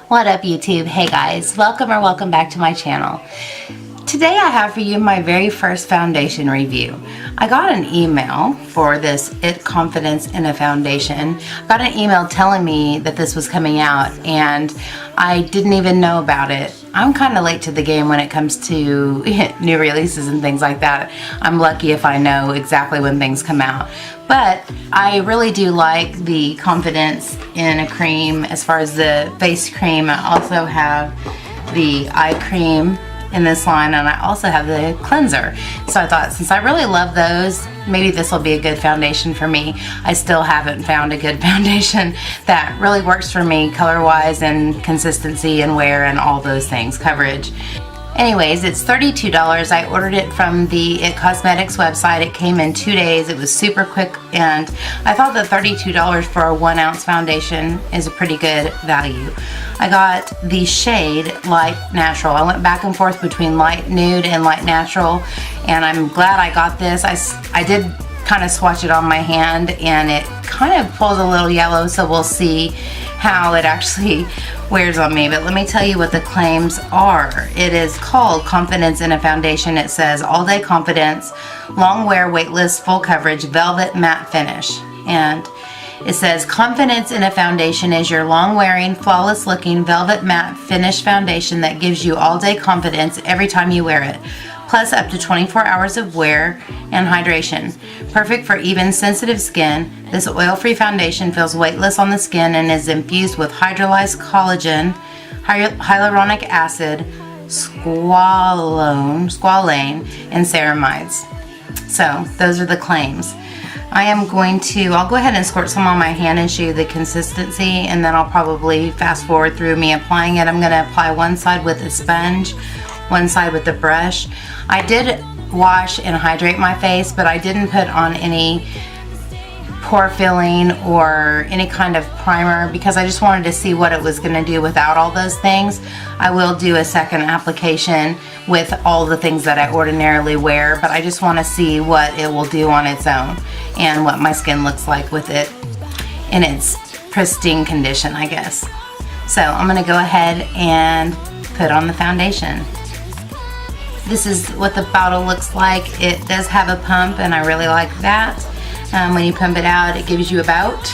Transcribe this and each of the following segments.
What up, YouTube? Hey guys, welcome back to my channel. Today I have for you my very first foundation review. I got an email for this Confidence in a Foundation. I got an email telling me that this was coming out and I didn't even know about it. I'm kind of late to the game when it comes to new releases and things like that. I'm lucky if I know exactly when things come out. But I really do like the Confidence in a cream as far as the face cream. I also have the eye cream in this line, and I also have the cleanser. So I thought, since I really love those, maybe this will be a good foundation for me. I still haven't found a good foundation that really works for me color-wise and consistency and wear and all those things, coverage. Anyways, it's $32. I ordered it from the It Cosmetics website. It came in 2 days. It was super quick, and I thought that $32 for a 1 ounce foundation is a pretty good value. I got the shade Light Natural. I went back and forth between Light Nude and Light Natural, and I'm glad I got this. I did kind of swatch it on my hand, and it kind of pulls a little yellow, so we'll see how it actually wears on me. But let me tell you what the claims are. It is called Confidence in a Foundation. It says all day confidence, long wear, weightless, full coverage, velvet matte finish. And it says Confidence in a Foundation is your long wearing, flawless looking, velvet matte finish foundation that gives you all day confidence every time you wear it. Plus up to 24 hours of wear and hydration. Perfect for even sensitive skin, this oil-free foundation feels weightless on the skin and is infused with hydrolyzed collagen, hyaluronic acid, squalane, and ceramides. So those are the claims. I'll go ahead and squirt some on my hand and show you the consistency, and then I'll probably fast forward through me applying it. I'm going to apply one side with a sponge, one side with the brush. I did wash and hydrate my face, but I didn't put on any pore filling or any kind of primer because I just wanted to see what it was going to do without all those things. I will do a second application with all the things that I ordinarily wear, but I just want to see what it will do on its own and what my skin looks like with it in its pristine condition, I guess. So I'm going to go ahead and put on the foundation. This is what the bottle looks like. It does have a pump, and I really like that. When you pump it out, it gives you about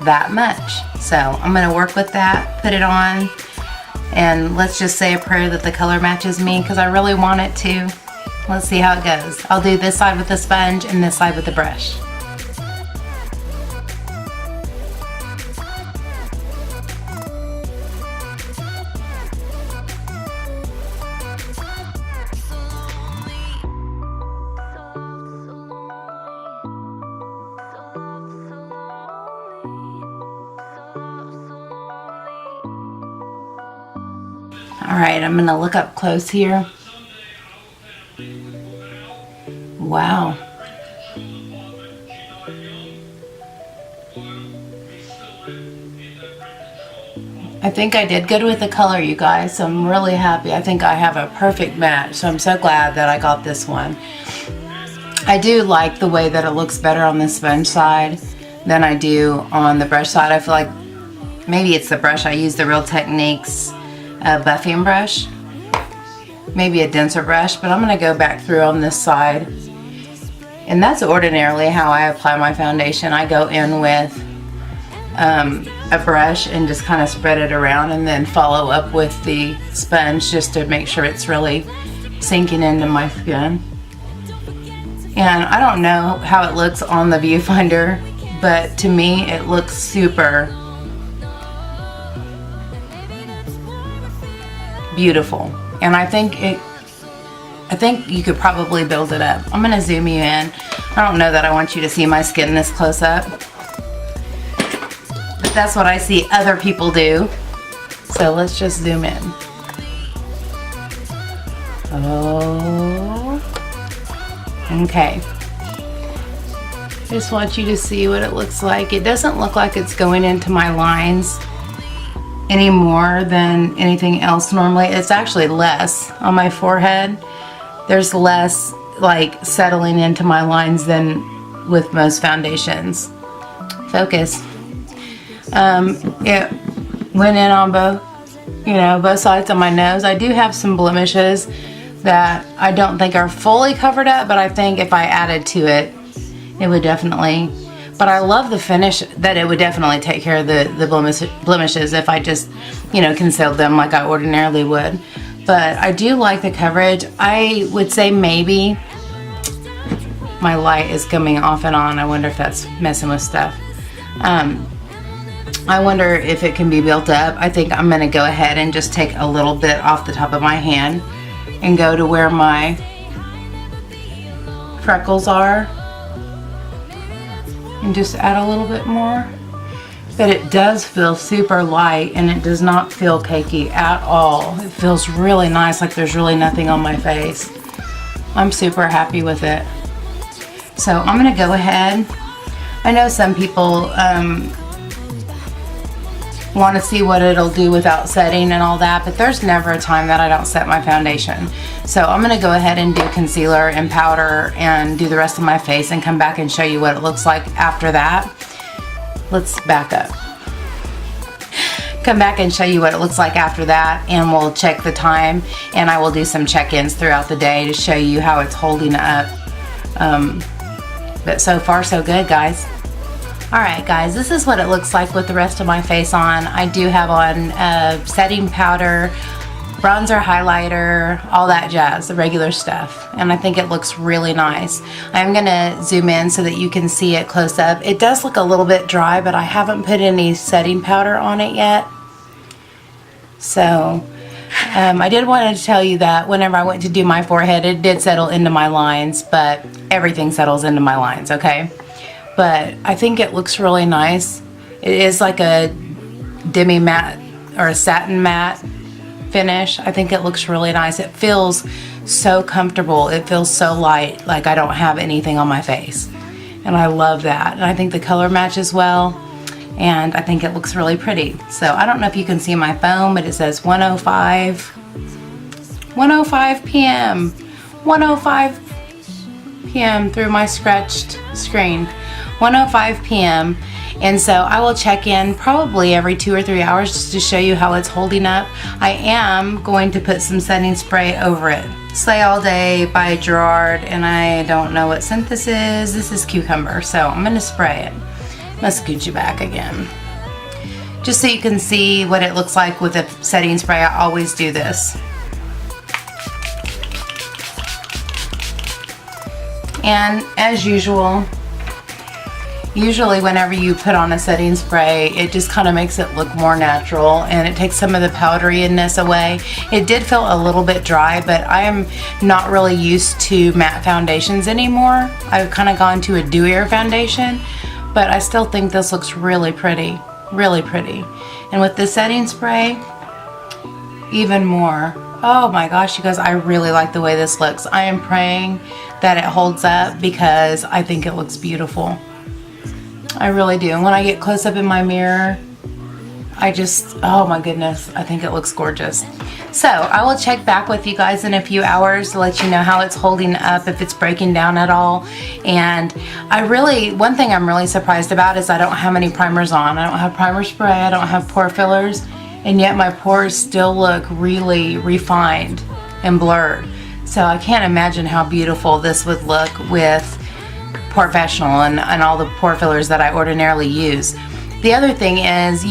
that much. So I'm going to work with that, put it on, and let's just say a prayer that the color matches me because I really want it to. Let's see how it goes. I'll do this side with the sponge and this side with the brush. Alright, I'm going to look up close here. Wow. I think I did good with the color, you guys, so I'm really happy. I think I have a perfect match, so I'm so glad that I got this one. I do like the way that it looks better on the sponge side than I do on the brush side. I feel like maybe it's the brush. I use the Real Techniques buffing brush, maybe a denser brush, but I'm going to go back through on this side, and that's ordinarily how I apply my foundation. I go in with a brush and just kind of spread it around and then follow up with the sponge just to make sure it's really sinking into my skin. And I don't know how it looks on the viewfinder, but to me it looks super beautiful, and I think you could probably build it up. I'm gonna zoom you in. I don't know that I want you to see my skin this close up, but that's what I see other people do. So let's just zoom in. Oh, okay. Just want you to see what it looks like. It doesn't look like it's going into my lines any more than anything else normally. It's actually less on my forehead. There's less like settling into my lines than with most foundations. Focus. It went in on both sides of my nose. I do have some blemishes that I don't think are fully covered up, but I think if I added to it, it would definitely. But I love the finish that it would definitely take care of the blemishes if I just, concealed them like I ordinarily would. But I do like the coverage. I would say maybe my light is coming off and on. I wonder if that's messing with stuff. I wonder if it can be built up. I think I'm going to go ahead and just take a little bit off the top of my hand and go to where my freckles are and just add a little bit more. But it does feel super light and it does not feel cakey at all. It feels really nice, like there's really nothing on my face. I'm super happy with it. So I'm gonna go ahead. I know some people want to see what it'll do without setting and all that, but there's never a time that I don't set my foundation. So I'm gonna go ahead and do concealer and powder and do the rest of my face and come back and show you what it looks like after that. Let's back up. Come back and show you what it looks like after that, and we'll check the time, and I will do some check-ins throughout the day to show you how it's holding up. But so far so good, guys. Alright guys, this is what it looks like with the rest of my face on. I do have on setting powder, bronzer, highlighter, all that jazz, the regular stuff. And I think it looks really nice. I'm going to zoom in so that you can see it close up. It does look a little bit dry, but I haven't put any setting powder on it yet. So I did want to tell you that whenever I went to do my forehead, it did settle into my lines, but everything settles into my lines, okay? But I think it looks really nice. It is like a demi matte or a satin matte finish. I think it looks really nice. It feels so comfortable. It feels so light, like I don't have anything on my face. And I love that. And I think the color matches well. And I think it looks really pretty. So I don't know if you can see my phone, but it says 1:05 p.m. 1:05 p.m. through my scratched screen. 1:05 p.m. And so I will check in probably every 2 or 3 hours just to show you how it's holding up. I am going to put some setting spray over it. Slay All Day by Gerard, and I don't know what scent this is. This is cucumber, so I'm going to spray it. Let's scooch you back again. Just so you can see what it looks like with a setting spray. I always do this. And as usual, usually whenever you put on a setting spray, it just kind of makes it look more natural and it takes some of the powderiness away. It did feel a little bit dry, but I am not really used to matte foundations anymore. I've kind of gone to a dewier foundation, but I still think this looks really pretty, really pretty. And with the setting spray, even more. Oh my gosh, you guys, I really like the way this looks. I am praying that it holds up because I think it looks beautiful. I really do. And when I get close up in my mirror, I just, oh my goodness, I think it looks gorgeous. So I will check back with you guys in a few hours to let you know how it's holding up, if it's breaking down at all. And one thing I'm really surprised about is I don't have any primers on. I don't have primer spray, I don't have pore fillers, and yet my pores still look really refined and blurred. So I can't imagine how beautiful this would look with Professional and all the pore fillers that I ordinarily use. The other thing is,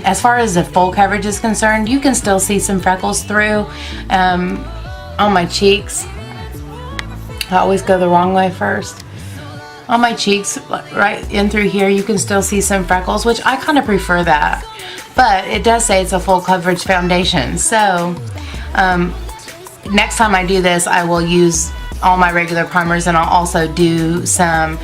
as far as the full coverage is concerned, you can still see some freckles through on my cheeks. I always go the wrong way first. On my cheeks, right in through here, you can still see some freckles, which I kind of prefer that. But it does say it's a full coverage foundation. So next time I do this, I will use all my regular primers, and I'll also do some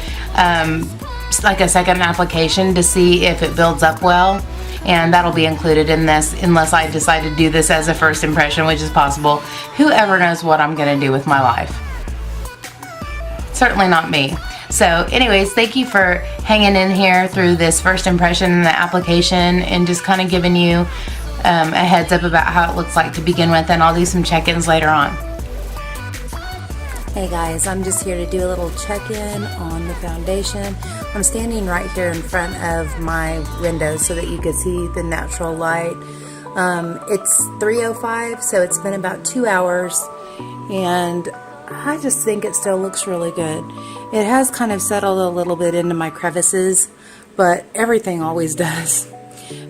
like a second application to see if it builds up well, and that'll be included in this unless I decide to do this as a first impression, which is possible. Whoever knows what I'm gonna do with my life. Certainly not me. So anyways, thank you for hanging in here through this first impression and the application, and just kind of giving you a heads up about how it looks like to begin with, and I'll do some check-ins later on. Hey guys, I'm just here to do a little check-in on the foundation. I'm standing right here in front of my window so that you can see the natural light. It's 3:05, so it's been about 2 hours, and I just think it still looks really good. It has kind of settled a little bit into my crevices, but everything always does.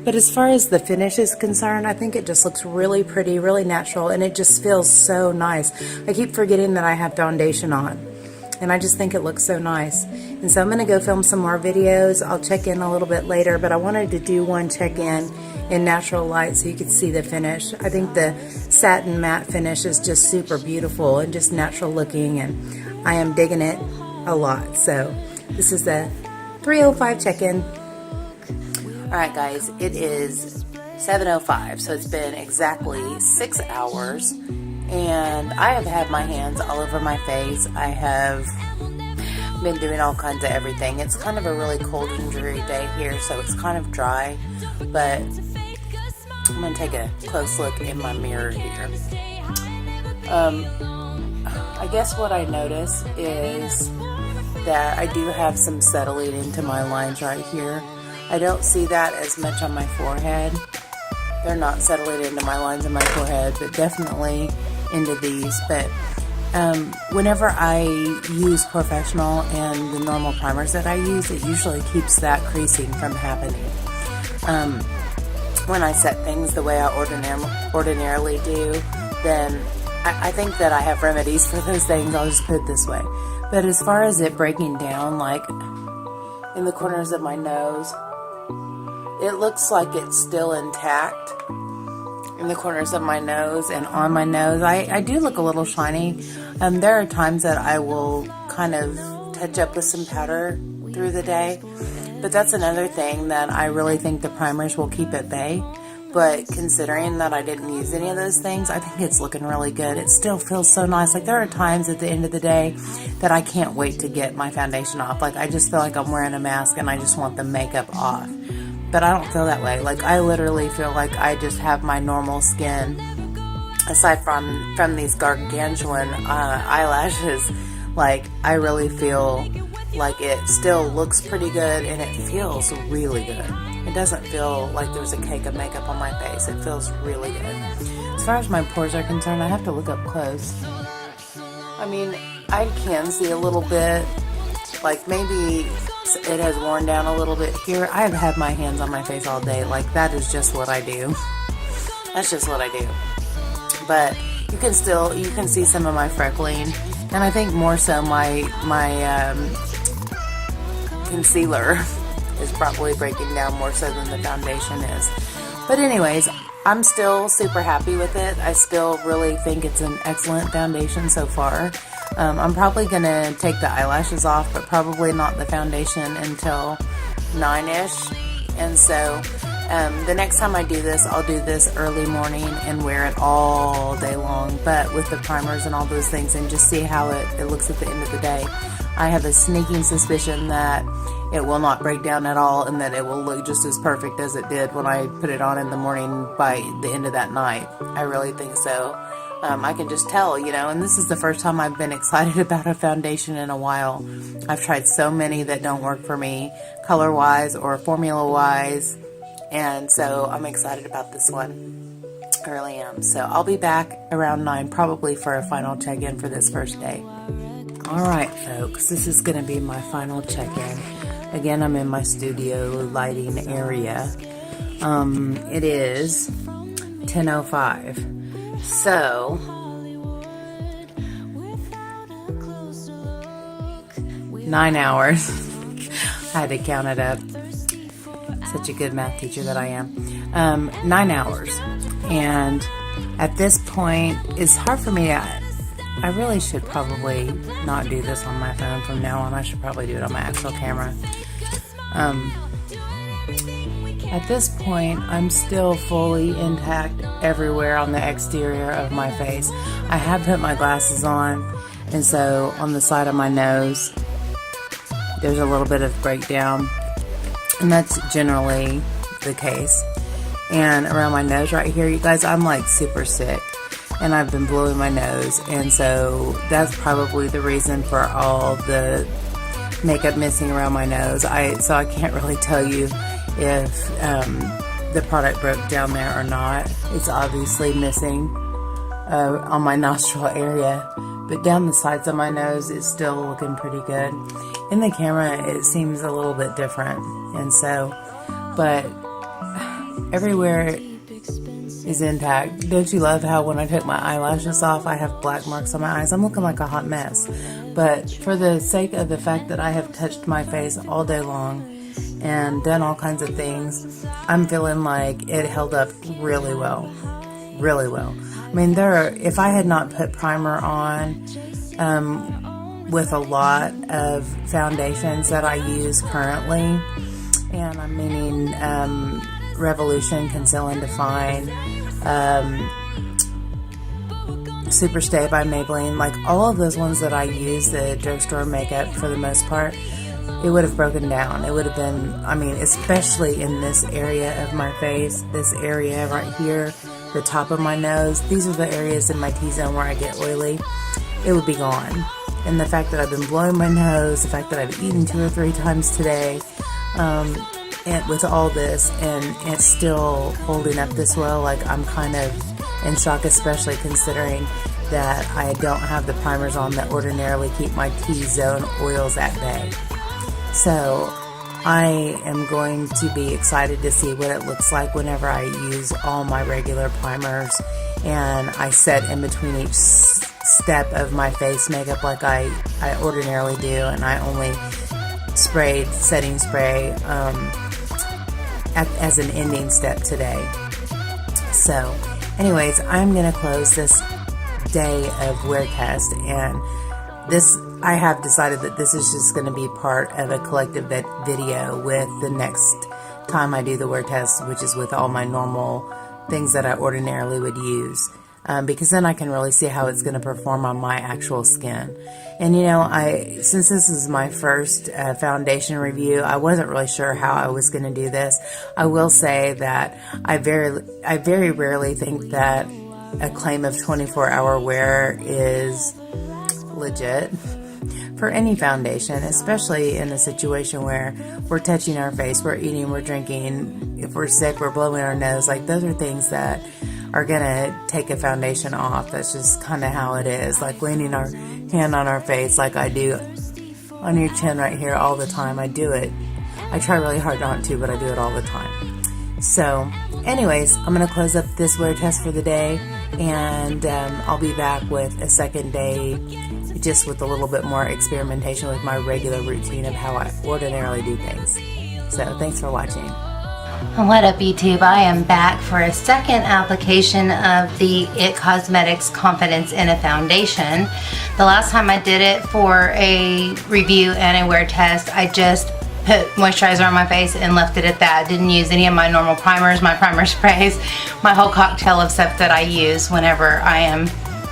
But as far as the finish is concerned, I think it just looks really pretty, really natural, and it just feels so nice. I keep forgetting that I have foundation on, and I just think it looks so nice. And so I'm going to go film some more videos. I'll check in a little bit later, but I wanted to do one check-in in natural light so you could see the finish. I think the satin matte finish is just super beautiful and just natural looking, and I am digging it a lot. So this is the 3:05 check-in. Alright guys, it is 7:05, so it's been exactly 6 hours, and I have had my hands all over my face. I have been doing all kinds of everything. It's kind of a really cold and dreary day here, so it's kind of dry, but I'm going to take a close look in my mirror here. I guess what I notice is that I do have some settling into my lines right here. I don't see that as much on my forehead. They're not settling into my lines on my forehead, but definitely into these. But whenever I use Professional and the normal primers that I use, it usually keeps that creasing from happening. When I set things the way I ordinarily do, then I think that I have remedies for those things. I'll just put it this way. But as far as it breaking down, like in the corners of my nose, it looks like it's still intact in the corners of my nose and on my nose. I do look a little shiny. There are times that I will kind of touch up with some powder through the day, but that's another thing that I really think the primers will keep at bay. But considering that I didn't use any of those things, I think it's looking really good. It still feels so nice. Like, there are times at the end of the day that I can't wait to get my foundation off. Like, I just feel like I'm wearing a mask and I just want the makeup off. But I don't feel that way. Like, I literally feel like I just have my normal skin, aside from these gargantuan eyelashes. Like, I really feel like it still looks pretty good, and it feels really good. It doesn't feel like there's a cake of makeup on my face. It feels really good. As far as my pores are concerned, I have to look up close. I mean, I can see a little bit, like maybe it has worn down a little bit here. I have had my hands on my face all day. Like, that is just what I do. That's just what I do. But you can see some of my freckling, and I think more so my concealer is probably breaking down more so than the foundation is. But anyways, I'm still super happy with it. I still really think it's an excellent foundation so far. I'm probably going to take the eyelashes off, but probably not the foundation until 9-ish. And so the next time I do this, I'll do this early morning and wear it all day long, but with the primers and all those things, and just see how it looks at the end of the day. I have a sneaking suspicion that it will not break down at all, and that it will look just as perfect as it did when I put it on in the morning by the end of that night. I really think so. I can just tell, and this is the first time I've been excited about a foundation in a while. I've tried so many that don't work for me, color-wise or formula-wise, and so I'm excited about this one. I really am. So I'll be back around 9, probably for a final check-in for this first day. Alright folks, this is going to be my final check-in. Again, I'm in my studio lighting area. It is 10:05. So, nine hours. I had to count it up. Such a good math teacher that I am. 9 hours. And at this point, it's hard for me to... I really should probably not do this on my phone from now on. I should probably do it on my actual camera. At this point, I'm still fully intact everywhere on the exterior of my face. I have put my glasses on, and so on the side of my nose, there's a little bit of breakdown, and that's generally the case. And around my nose right here, you guys, I'm like super sick. and I've been blowing my nose, and so that's probably the reason for all the makeup missing around my nose. So I can't really tell you if the product broke down there or not. It's obviously missing on my nostril area, but down the sides of my nose it's still looking pretty good. In the camera it seems a little bit different, and so, but everywhere is intact. Don't you love how when I took my eyelashes off I have black marks on my eyes? I'm looking like a hot mess, but for the sake of the fact that I have touched my face all day long and done all kinds of things, I'm feeling like it held up really well, really well. I mean, if I had not put primer on with a lot of foundations that I use currently, and I'm meaning Revolution, Conceal and Define, Superstay by Maybelline, like all of those ones that I use, the drugstore makeup for the most part, it would have broken down. It would have been, I mean, especially in this area of my face, this area right here, the top of my nose, these are the areas in my T-zone where I get oily, it would be gone. And the fact that I've been blowing my nose, the fact that I've eaten 2 or 3 times today, and with all this, and it's still holding up this well, like I'm kind of in shock, especially considering that I don't have the primers on that ordinarily keep my T-zone oils at bay. So I am going to be excited to see what it looks like whenever I use all my regular primers and I set in between each step of my face makeup like I ordinarily do, and I only sprayed setting spray as an ending step today. So anyways, I'm going to close this day of wear test, and I have decided that this is just going to be part of a collective video with the next time I do the wear test, which is with all my normal things that I ordinarily would use, because then I can really see how it's going to perform on my actual skin. And you know, since this is my first foundation review, I wasn't really sure how I was going to do this. I will say that I very rarely think that a claim of 24-hour wear is legit for any foundation, especially in a situation where we're touching our face, we're eating, we're drinking, if we're sick, we're blowing our nose. Like, those are things that are gonna take a foundation off. That's just kind of how it is, like leaning our hand on our face like I do on your chin right here all the time. I do it. I try really hard not to, but I do it all the time. So anyways, I'm gonna close up this wear test for the day, and I'll be back with a second day just with a little bit more experimentation with my regular routine of how I ordinarily do things. So thanks for watching. What up, YouTube? I am back for a second application of the IT Cosmetics Confidence in a Foundation. The last time I did it for a review and a wear test, I just put moisturizer on my face and left it at that. Didn't use any of my normal primers, my primer sprays, my whole cocktail of stuff that I use whenever I am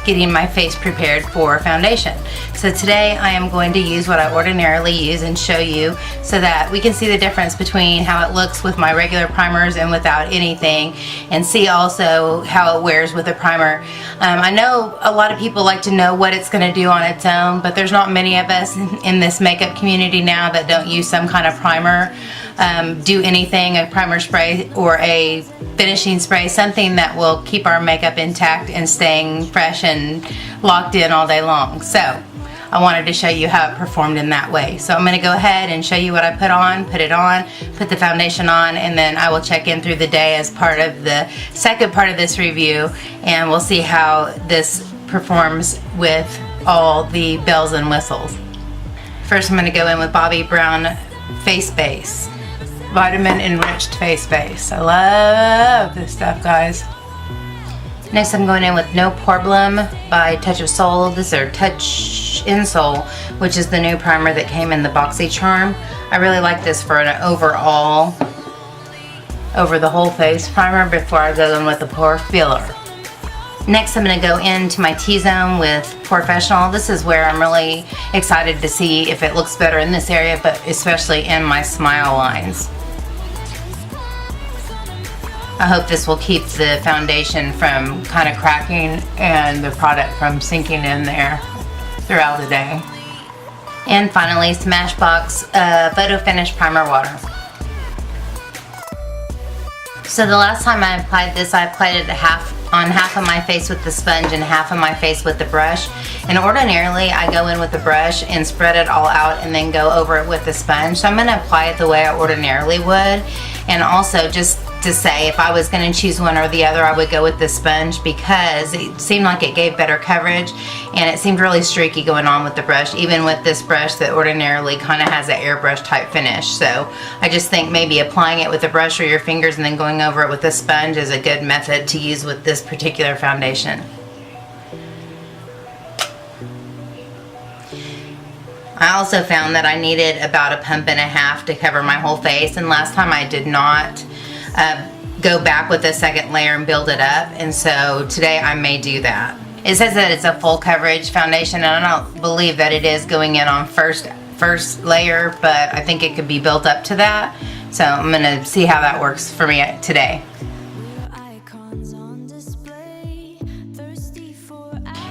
getting my face prepared for foundation. So today I am going to use what I ordinarily use and show you so that we can see the difference between how it looks with my regular primers and without anything, and see also how it wears with a primer. I know a lot of people like to know what it's going to do on its own, but there's not many of us in this makeup community now that don't use some kind of primer, do anything, a primer spray or a finishing spray, something that will keep our makeup intact and staying fresh and locked in all day long. So I wanted to show you how it performed in that way. So I'm going to go ahead and show you what I put on, put the foundation on, and then I will check in through the day as part of the second part of this review, and we'll see how this performs with all the bells and whistles. First I'm going to go in with Bobbi Brown Face Base. Vitamin enriched face base. I love this stuff, guys. Next I'm going in with No Problem by Touch of Soul. This is their Touch in Soul, which is the new primer that came in the BoxyCharm. I really like this for an overall, over the whole face primer before I go in with the pore filler. Next I'm going to go into my T-zone with Professional. This is where I'm really excited to see if it looks better in this area, but especially in my smile lines. I hope this will keep the foundation from kind of cracking and the product from sinking in there throughout the day. And finally, Smashbox Photo Finish Primer Water. So the last time I applied this, I applied it on half of my face with the sponge and half of my face with the brush. And ordinarily, I go in with the brush and spread it all out and then go over it with the sponge. So I'm going to apply it the way I ordinarily would. And also, just to say, if I was going to choose one or the other, I would go with the sponge because it seemed like it gave better coverage, and it seemed really streaky going on with the brush, even with this brush that ordinarily kind of has an airbrush type finish. So I just think maybe applying it with a brush or your fingers and then going over it with a sponge is a good method to use with this particular foundation. I also found that I needed about a pump and a half to cover my whole face, and last time I did not go back with a second layer and build it up, and so today I may do that. It says that it's a full coverage foundation, and I don't believe that it is going in on first layer, but I think it could be built up to that, so I'm going to see how that works for me today.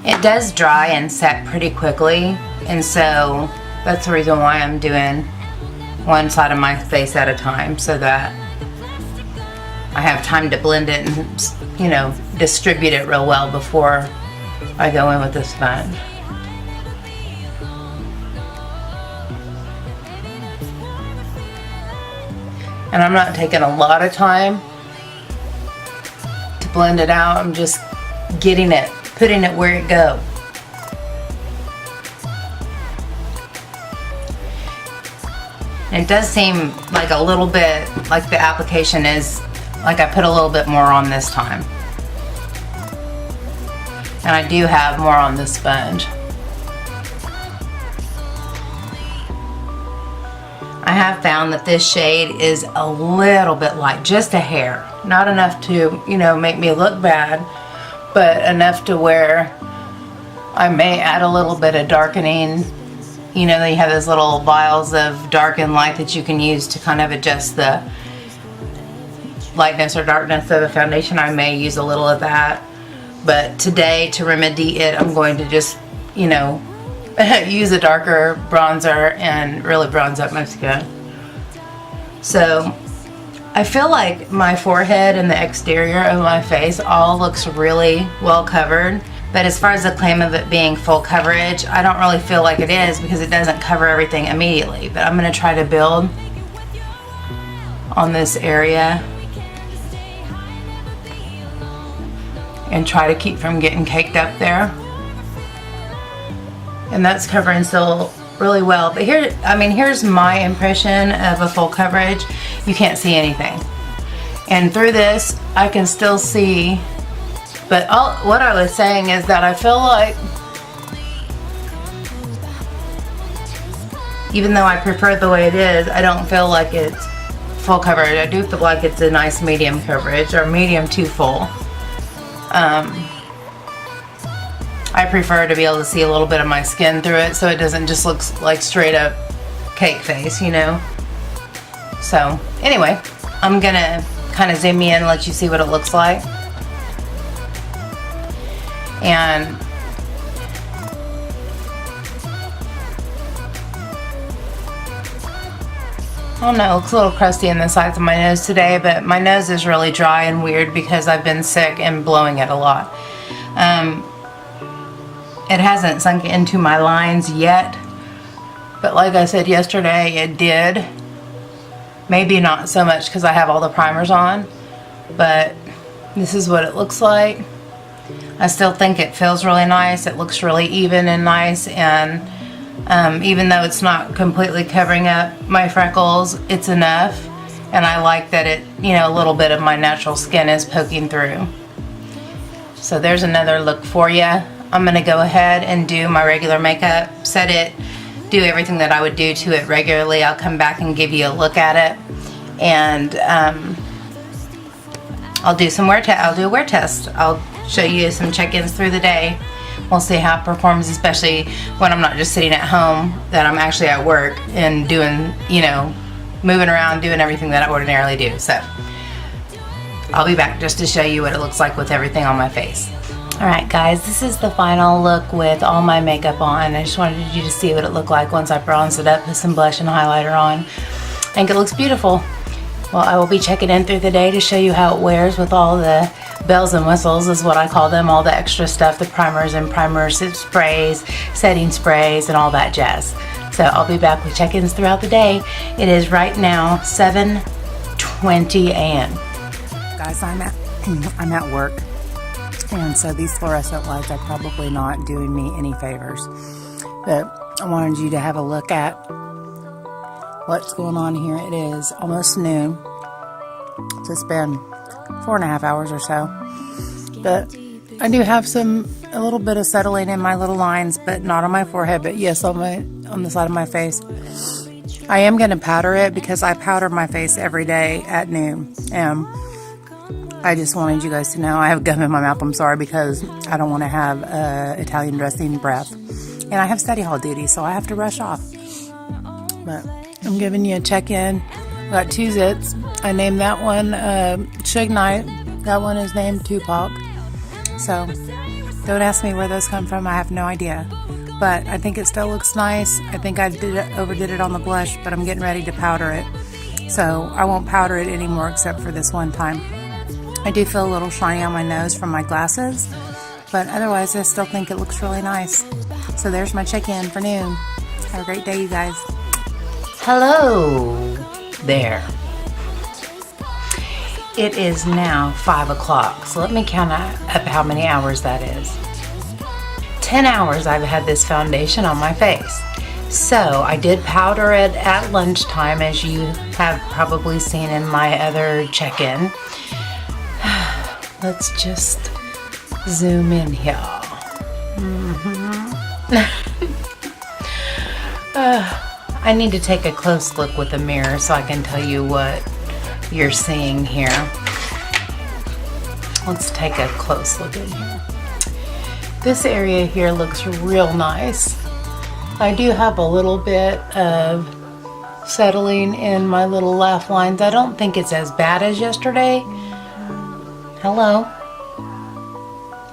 It does dry and set pretty quickly, and so that's the reason why I'm doing one side of my face at a time, so that I have time to blend it and, you know, distribute it real well before I go in with the sponge. And I'm not taking a lot of time to blend it out. I'm just getting it, putting it where it goes. It does seem like a little bit like the application is like I put a little bit more on this time. And I do have more on the sponge. I have found that this shade is a little bit light, just a hair. Not enough to, you know, make me look bad, but enough to where I may add a little bit of darkening. You know, they have those little vials of dark and light that you can use to kind of adjust the lightness or darkness of the foundation. I may use a little of that, but today, to remedy it, I'm going to just, you know, use a darker bronzer and really bronze up my skin. So I feel like my forehead and the exterior of my face all looks really well covered, but as far as the claim of it being full coverage, I don't really feel like it is because it doesn't cover everything immediately. But I'm going to try to build on this area and try to keep from getting caked up there. And that's covering still really well. But here, I mean, here's my impression of a full coverage. You can't see anything. And through this, I can still see, but what I was saying is that I feel like, even though I prefer it the way it is, I don't feel like it's full coverage. I do feel like it's a nice medium coverage, or medium to full. I prefer to be able to see a little bit of my skin through it so it doesn't just look like straight up cake face, you know. So anyway, I'm gonna kind of zoom in and let you see what it looks like. And I don't know, it looks a little crusty in the sides of my nose today, but my nose is really dry and weird because I've been sick and blowing it a lot. It hasn't sunk into my lines yet, but like I said yesterday, it did. Maybe not so much because I have all the primers on, but this is what it looks like. I still think it feels really nice. It looks really even and nice, and even though it's not completely covering up my freckles, it's enough, and I like that it, you know, a little bit of my natural skin is poking through. So there's another look for you. I'm going to go ahead and do my regular makeup, set it, do everything that I would do to it regularly. I'll come back and give you a look at it, and I'll do some I'll do a wear test. I'll show you some check-ins through the day. We'll see how it performs, especially when I'm not just sitting at home, that I'm actually at work and doing, you know, moving around, doing everything that I ordinarily do. So I'll be back just to show you what it looks like with everything on my face. Alright guys, this is the final look with all my makeup on. I just wanted you to see what it looked like once I bronzed it up, put some blush and highlighter on. I think it looks beautiful. Well, I will be checking in through the day to show you how it wears with all the bells and whistles is what I call them, all the extra stuff, the primers and sprays, setting sprays, and all that jazz. So I'll be back with check-ins throughout the day. It is right now 7:20 a.m. Guys, I'm at work, and so these fluorescent lights are probably not doing me any favors. But I wanted you to have a look at what's going on here. It is almost noon, so it's been 4.5 hours or so. But I do have a little bit of settling in my little lines, but not on my forehead, but yes, on the side of my face. I am going to powder it because I powder my face every day at noon. I just wanted you guys to know I have gum in my mouth. I'm sorry, because I don't want to have Italian dressing breath. And I have study hall duty, so I have to rush off. But I'm giving you a check-in. I got 2 zits. I named that one Suge Knight. That one is named Tupac. So don't ask me where those come from. I have no idea. But I think it still looks nice. I think I overdid it on the blush, but I'm getting ready to powder it. So I won't powder it anymore except for this one time. I do feel a little shiny on my nose from my glasses, but otherwise I still think it looks really nice. So there's my check-in for noon. Have a great day, you guys. Hello there. It is now 5 o'clock, so let me count up how many hours that is. 10 hours I've had this foundation on my face. So I did powder it at lunchtime, as you have probably seen in my other check-in. Let's just zoom in here. I need to take a close look with a mirror so I can tell you what you're seeing here. Let's take a close look in here. This area here looks real nice. I do have a little bit of settling in my little laugh lines. I don't think it's as bad as yesterday. Hello.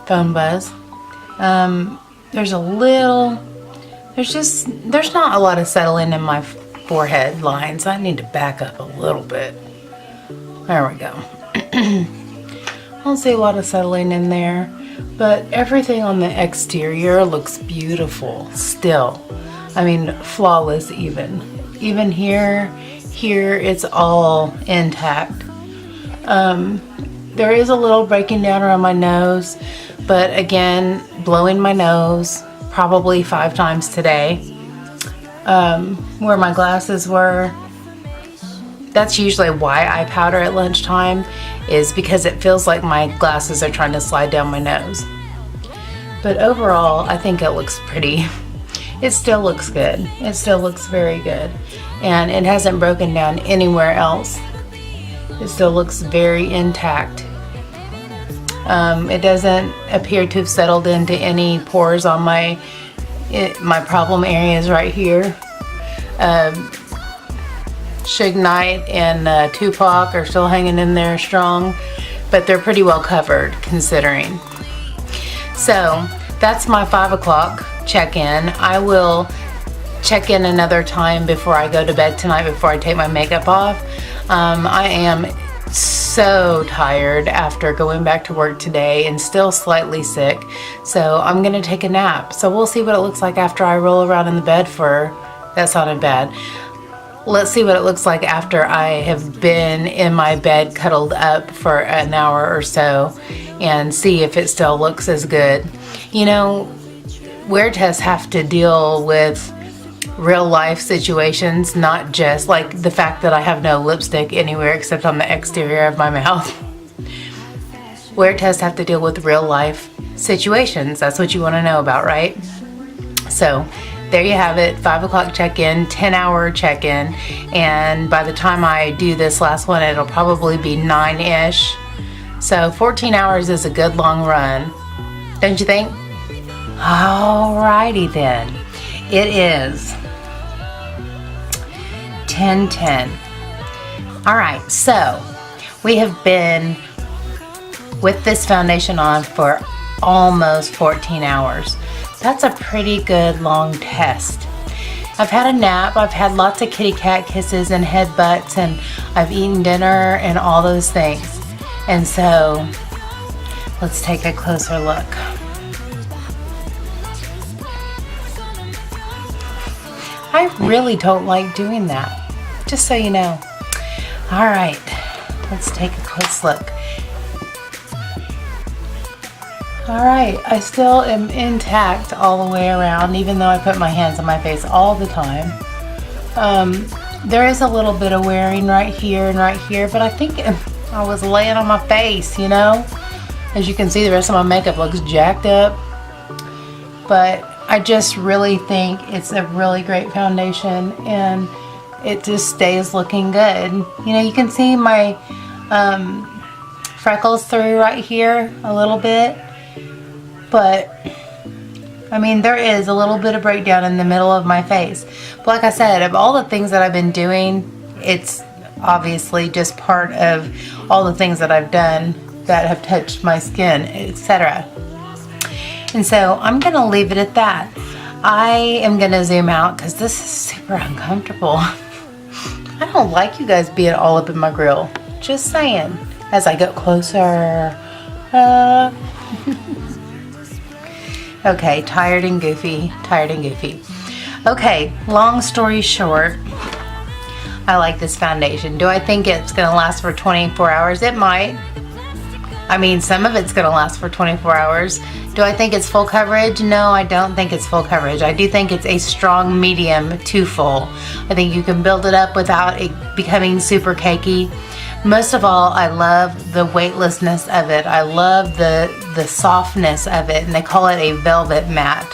Phone buzz. There's not a lot of settling in my forehead lines. I need to back up a little bit. There we go. I don't see a lot of settling in there, but everything on the exterior looks beautiful still. I mean, flawless even. Even here, it's all intact. There is a little breaking down around my nose, but again, blowing my nose probably 5 times today. Where my glasses were, that's usually why I powder at lunchtime, is because it feels like my glasses are trying to slide down my nose. But overall, I think it looks pretty. It still looks good. It still looks very good. And it hasn't broken down anywhere else. It still looks very intact. It doesn't appear to have settled into any pores on my problem areas right here. Suge Knight and Tupac are still hanging in there strong, but they're pretty well covered considering. So that's my 5 o'clock check-in. I will check in another time before I go to bed tonight, before I take my makeup off. I am so tired after going back to work today and still slightly sick, so I'm gonna take a nap. So we'll see what it looks like after I roll around in the bed for, that sounded bad. Let's see what it looks like after I have been in my bed cuddled up for an hour or so and see if it still looks as good. You know, wear tests have to deal with real life situations, not just like the fact that I have no lipstick anywhere except on the exterior of my mouth. Wear tests have to deal with real life situations. That's what you want to know about, right? So there you have it, 5 o'clock check-in, 10-hour check-in, and by the time I do this last one, it'll probably be 9-ish. So 14 hours is a good long run, don't you think? Alrighty then. It is 10:10. Alright, so we have been with this foundation on for almost 14 hours. That's a pretty good long test. I've had a nap, I've had lots of kitty cat kisses and headbutts, and I've eaten dinner and all those things. And so let's take a closer look. I really don't like doing that, just so you know. All right, let's take a close look. All right, I still am intact all the way around, even though I put my hands on my face all the time. There is a little bit of wearing right here and right here, but I think I was laying on my face, you know? As you can see, the rest of my makeup looks jacked up. But I just really think it's a really great foundation, and it just stays looking good. You know, you can see my freckles through right here a little bit. But I mean, there is a little bit of breakdown in the middle of my face. But like I said, of all the things that I've been doing, it's obviously just part of all the things that I've done that have touched my skin, etc. And so I'm gonna leave it at that. I am gonna zoom out because this is super uncomfortable. I don't like you guys being all up in my grill. Just saying. As I get closer. Okay, tired and goofy. Okay, long story short, I like this foundation. Do I think it's gonna last for 24 hours? It might. I mean, some of it's gonna last for 24 hours. Do I think it's full coverage? No, I don't think it's full coverage. I do think it's a strong medium to full. I think you can build it up without it becoming super cakey. Most of all, I love the weightlessness of it. I love the softness of it, and they call it a velvet matte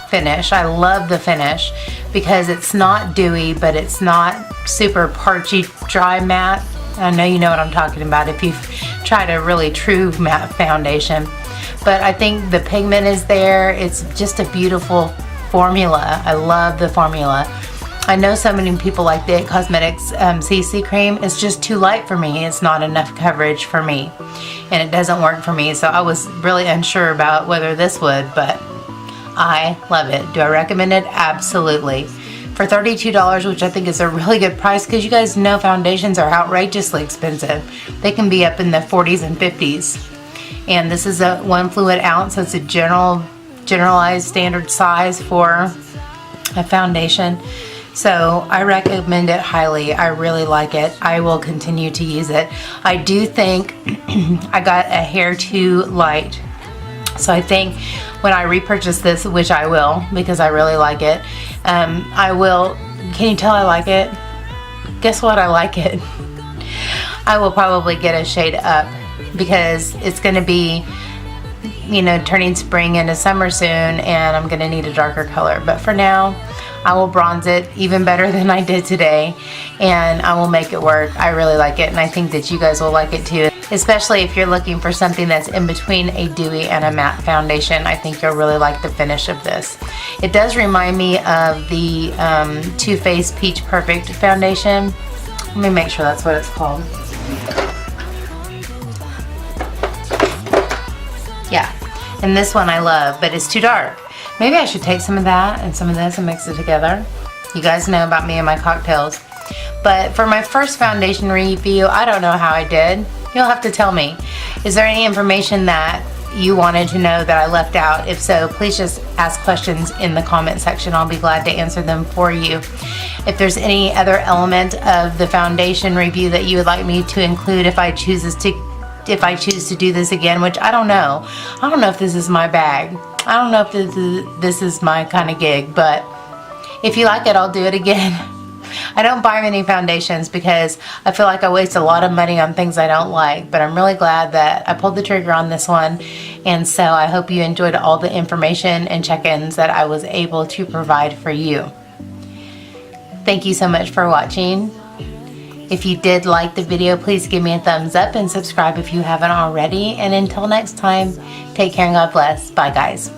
finish. I love the finish because it's not dewy, but it's not super parchy, dry matte. I know you know what I'm talking about if you've tried a really true matte foundation. But I think the pigment is there. It's just a beautiful formula. I love the formula. I know so many people like the It Cosmetics CC cream. It's just too light for me. It's not enough coverage for me, and it doesn't work for me. So I was really unsure about whether this would, but I love it. Do I recommend it? Absolutely. For $32, which I think is a really good price, because you guys know foundations are outrageously expensive. They can be up in the 40s and 50s. And this is a 1 fluid ounce, so it's a generalized standard size for a foundation. So I recommend it highly. I really like it. I will continue to use it. I do think I got a hair too light. So I think when I repurchase this, which I will because I really like it, I will, can you tell I like it? Guess what, I like it. I will probably get a shade up because it's going to be, you know, turning spring into summer soon, and I'm going to need a darker color. But for now, I will bronze it even better than I did today, and I will make it work. I really like it, and I think that you guys will like it too, especially if you're looking for something that's in between a dewy and a matte foundation. I think you'll really like the finish of this. It does remind me of the Too Faced Peach Perfect foundation. Let me make sure that's what it's called. Yeah, and this one I love, but it's too dark. Maybe I should take some of that and some of this and mix it together. You guys know about me and my cocktails. But for my first foundation review, I don't know how I did. You'll have to tell me. Is there any information that you wanted to know that I left out? If so, please just ask questions in the comment section. I'll be glad to answer them for you. If there's any other element of the foundation review that you would like me to include if I choose to do this again, which I don't know. I don't know if this is my bag. I don't know if this is my kind of gig, but if you like it, I'll do it again. I don't buy many foundations because I feel like I waste a lot of money on things I don't like, but I'm really glad that I pulled the trigger on this one, and so I hope you enjoyed all the information and check-ins that I was able to provide for you. Thank you so much for watching. If you did like the video, please give me a thumbs up and subscribe if you haven't already. And until next time, take care and God bless. Bye, guys.